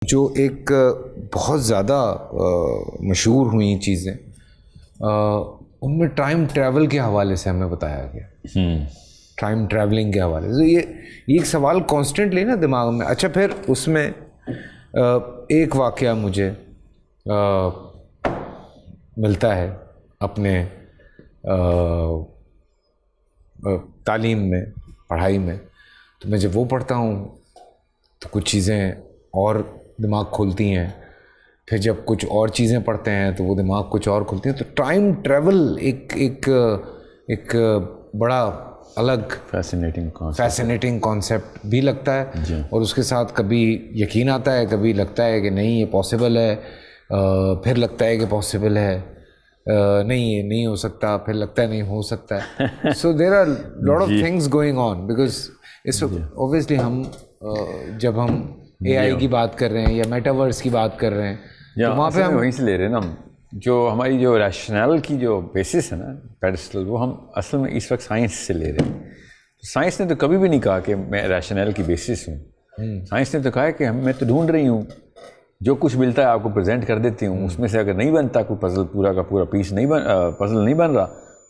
جو ایک بہت زیادہ مشہور ہوئی چیزیں ان میں ٹائم ٹریول کے حوالے سے ہمیں بتایا گیا، ٹائم ٹریولنگ کے حوالے سے یہ ایک سوال کانسٹنٹلی نا دماغ میں. اچھا پھر اس میں ایک واقعہ مجھے ملتا ہے اپنے تعلیم میں، پڑھائی میں، تو میں جب وہ پڑھتا ہوں تو کچھ چیزیں اور دماغ کھولتی ہیں، پھر جب کچھ اور چیزیں پڑھتے ہیں تو وہ دماغ کچھ اور کھولتی ہیں. تو ٹائم ٹریول ایک بڑا الگ فیسینیٹنگ کانسیپٹ بھی لگتا ہے جی. اور اس کے ساتھ کبھی یقین آتا ہے، کبھی لگتا ہے کہ نہیں یہ پاسبل ہے، پھر لگتا ہے کہ پاسبل ہے، نہیں یہ نہیں ہو سکتا، پھر لگتا ہے نہیں ہو سکتا ہے. So there are lot of things going on because اس اوبویسلی ہم جب ہم اے آئی کی بات کر رہے ہیں یا میٹاورس کی بات کر رہے ہیں تو وہاں پہ ہم وہیں سے لے رہے ہیں نا. ہم جو ہماری جو ریشنل کی جو بیسس ہے نا پیڈسٹل، وہ ہم اصل میں اس وقت سائنس سے لے رہے ہیں. سائنس نے تو کبھی بھی نہیں کہا کہ میں ریشنل کی بیسس ہوں. سائنس نے تو کہا ہے کہ میں تو ڈھونڈ رہی ہوں، جو کچھ ملتا ہے آپ کو پریزنٹ کر دیتی ہوں، اس میں سے اگر نہیں بنتا کوئی پزل، پورا کا پورا پیس پزل نہیں بن رہا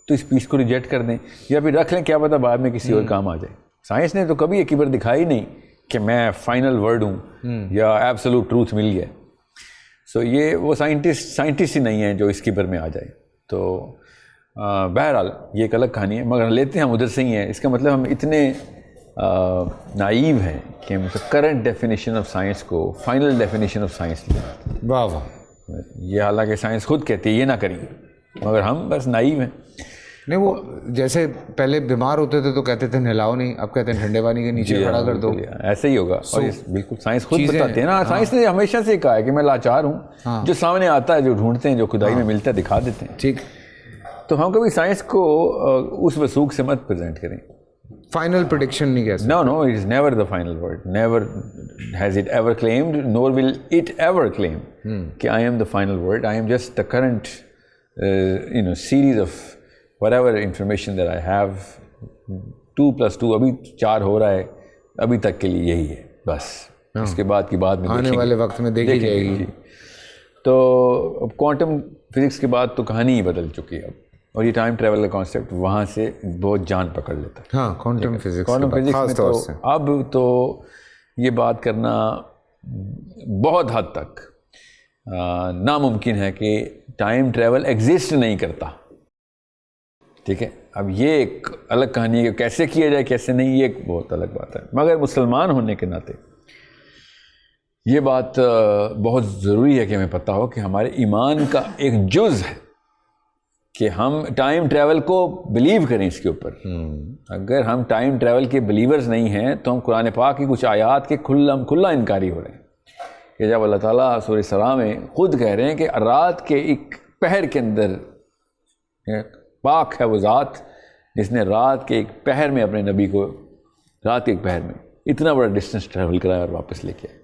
تو اس پیس کو ریجیکٹ کر دیں یا پھر رکھ لیں، کیا پتہ بعد میں کسی اور کام آ جائے. سائنس نے تو کبھی ایک بار دکھائی نہیں کہ میں فائنل ورڈ ہوں یا ایبسولوٹ ٹروتھ مل گیا. سو یہ وہ سائنٹسٹ ہی نہیں ہیں جو اس کبر میں آ جائے. تو بہرحال یہ ایک الگ کہانی ہے، مگر لیتے ہیں ہم ادھر سے ہی ہیں. اس کا مطلب ہم اتنے نائیو ہیں کہ مطلب کرنٹ ڈیفینیشن آف سائنس کو فائنل ڈیفینیشن آف سائنس لیں. واہ واہ. یہ حالانکہ سائنس خود کہتی ہے یہ نہ کریے، مگر ہم بس نائیو ہیں. نہیں وہ جیسے پہلے بیمار ہوتے تھے تو کہتے تھے نہلاؤ نہیں، اب کہتے ہیں ٹھنڈے پانی کے نیچے کھڑا کر دو. ایسے ہی ہوگا. اور بالکل سائنس خود بتاتے ہیں نا. سائنس نے ہمیشہ سے کہا ہے کہ میں لاچار ہوں، جو سامنے آتا ہے، جو ڈھونڈتے ہیں، جو خدائی میں ملتا ہے دکھا دیتے ہیں. ٹھیک. تو ہم کبھی سائنس کو اس وثوق سے مت پریزنٹ کریں. فائنل پریڈکشن نہیں کہہ سکتے. No, it is never the final word. Never has it ever claimed, nor will it ever claim کہ I am the final word. I am just the current series of whatever information that I have. 2+2 ابھی 4 ہو رہا ہے، ابھی تک کے لیے یہی ہے بس. اس کے بعد کی بات میں آنے والے وقت میں دیکھی جائے گی. تو اب کوانٹم فزکس کے بعد تو کہانی ہی بدل چکی ہے اب. اور یہ ٹائم ٹریول کا کانسیپٹ وہاں سے بہت جان پکڑ لیتا ہے. ہاں کوانٹم فزکس میں تو اب تو یہ بات کرنا بہت حد تک ناممکن ہے کہ ٹائم ٹریول ایگزسٹ نہیں کرتا. ٹھیک ہے، اب یہ ایک الگ کہانی ہے کہ کیسے کیا جائے کیسے نہیں، یہ ایک بہت الگ بات ہے. مگر مسلمان ہونے کے ناطے یہ بات بہت ضروری ہے کہ ہمیں پتہ ہو کہ ہمارے ایمان کا ایک جز ہے کہ ہم ٹائم ٹریول کو بلیو کریں. اس کے اوپر اگر ہم ٹائم ٹریول کے بلیورز نہیں ہیں تو ہم قرآن پاک کی کچھ آیات کے کھلا انکاری ہو رہے ہیں. کہ جب اللہ تعالیٰ سورہ سرا میں خود کہہ رہے ہیں کہ رات کے ایک پہر کے اندر پاک ہے وہ ذات جس نے رات کے ایک پہر میں اپنے نبی کو رات کے ایک پہر میں اتنا بڑا ڈسٹینس ٹریول کرایا اور واپس لے کے آئے.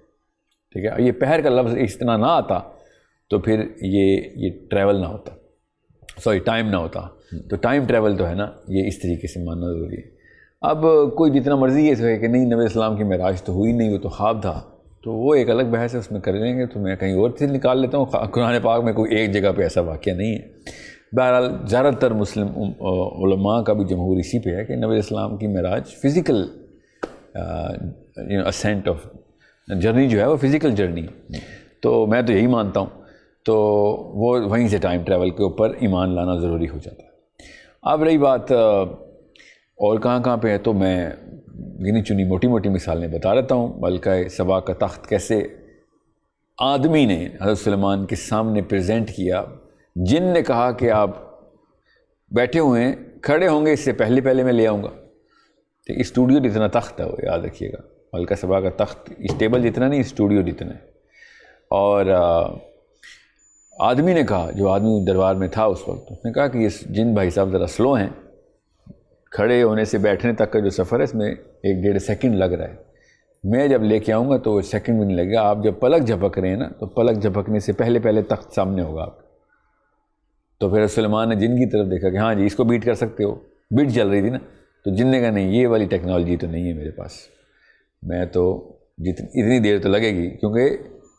ٹھیک ہے، یہ پہر کا لفظ اس طرح نہ آتا تو پھر یہ ٹریول نہ ہوتا، ٹائم نہ ہوتا. تو ٹائم ٹریول تو ہے نا، یہ اس طریقے سے ماننا ضروری ہے. اب کوئی جتنا مرضی یہ کہے کہ نہیں نبی السلام کی معراج تو ہوئی نہیں، وہ تو خواب تھا، تو وہ ایک الگ بحث ہے، اس میں کر لیں گے. تو میں کہیں اور سے نکال لیتا ہوں. قرآن پاک میں کوئی ایک جگہ پہ ایسا واقعہ نہیں ہے. بہرحال زیادہ تر مسلم علماء کا بھی جمہور اسی پہ ہے کہ نبی السلام کی معراج فزیکل اسینٹ آف جرنی جو ہے وہ فزیکل جرنی ہے. تو میں تو یہی مانتا ہوں. تو وہ وہیں سے ٹائم ٹریول کے اوپر ایمان لانا ضروری ہو جاتا ہے. اب رہی بات اور کہاں پہ ہے، تو میں گنی چنی موٹی موٹی مثالیں بتا رہتا ہوں. ملکہ سبا کا تخت کیسے آدمی نے حضرت سلیمان کے سامنے پریزنٹ کیا. جن نے کہا کہ آپ بیٹھے ہوئے ہیں، کھڑے ہوں گے اس سے پہلے میں لے آؤں گا. تو اسٹوڈیو جتنا تخت ہے وہ یاد رکھیے گا. ملکہ سبا کا تخت اس ٹیبل جتنا نہیں، اسٹوڈیو جتنا ہے. اور آدمی نے کہا، جو آدمی دربار میں تھا اس وقت، اس نے کہا کہ یہ جن بھائی صاحب ذرا سلو ہیں، کھڑے ہونے سے بیٹھنے تک کا جو سفر ہے اس میں 1-1.5 سیکنڈ لگ رہا ہے. میں جب لے کے آؤں گا تو وہ سیکنڈ بھی نہیں لگے گا. آپ جب پلک جھپک رہے ہیں نا، تو پلک جھپکنے سے پہلے تخت سامنے ہوگا آپ. تو پھر سلیمان نے جن کی طرف دیکھا کہ ہاں جی اس کو بیٹ کر سکتے ہو، بیٹ چل رہی تھی نا. تو جن نے کہا نہیں یہ والی ٹیکنالوجی تو نہیں ہے میرے پاس، میں تو اتنی دیر تو لگے گی، کیونکہ